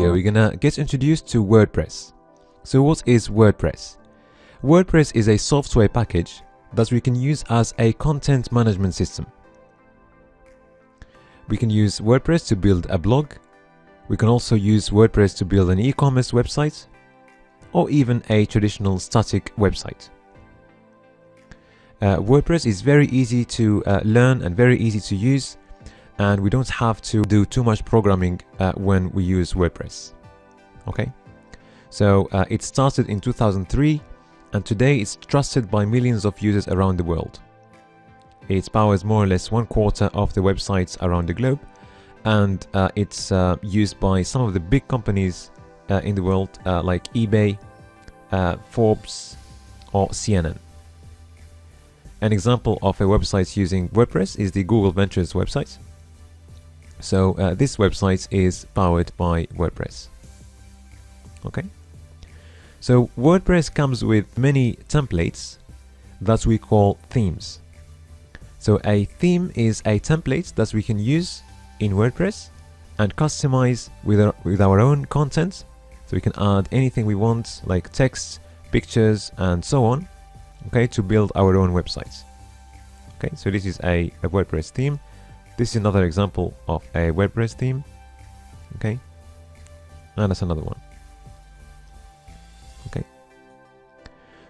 video, we're gonna get introduced to WordPress. So what is WordPress? WordPress is a software package that we can use as a content management system. We can use WordPress to build a blog. We can also use WordPress to build an e-commerce website or even a traditional static website. WordPress is very easy to learn and very easy to use, and we don't have to do too much programming when we use WordPress. Okay, so it started in 2003, and today it's trusted by millions of users around the world. It powers more or less 1/4 of the websites around the globe, and it's used by some of the big companies in the world like eBay, Forbes, or CNN. An example of a website using WordPress is the Google Ventures website. So this website is powered by WordPress. Okay. So WordPress comes with many templates that we call themes. So a theme is a template that we can use in WordPress and customize with our own content. So we can add anything we want, like text, pictures, and so on. Okay, to build our own websites. Okay, so this is a WordPress theme. This is another example of a WordPress theme. Okay, and that's another one. Okay,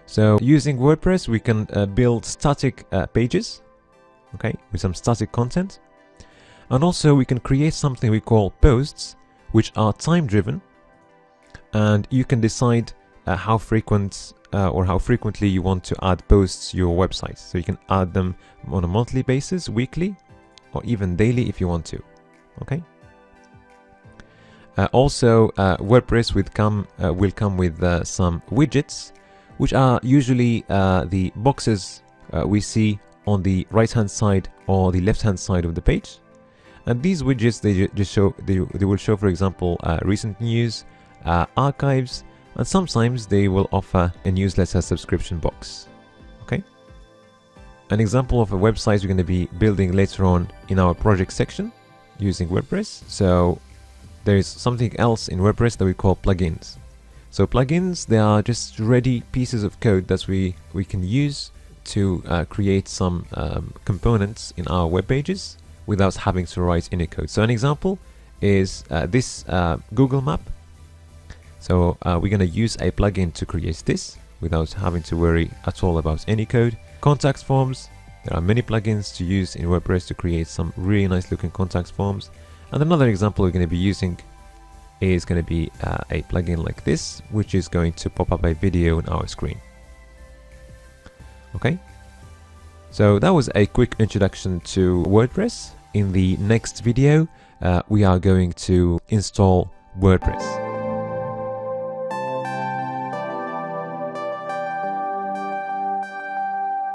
so using WordPress we can build static pages, okay, with some static content, and also we can create something we call posts, which are time driven, and you can decide how frequent or how frequently you want to add posts to your website. So you can add them on a monthly basis, weekly, or even daily if you want to. Okay. Also, WordPress will come with some widgets, which are usually the boxes we see on the right-hand side or the left-hand side of the page. And these widgets they will show, for example, recent news, archives, and sometimes they will offer a newsletter subscription box. Okay. An example of a website we're going to be building later on in our project section using WordPress. So there is something else in WordPress that we call plugins. So plugins, they are just ready pieces of code that we can use to create some components in our web pages without having to write any code. So an example is this Google map. So we're going to use a plugin to create this without having to worry at all about any code. Contact forms, there are many plugins to use in WordPress to create some really nice looking contact forms. And another example we're going to be using is going to be a plugin like this, which is going to pop up a video on our screen. Okay, so that was a quick introduction to WordPress. In the next video, we are going to install WordPress.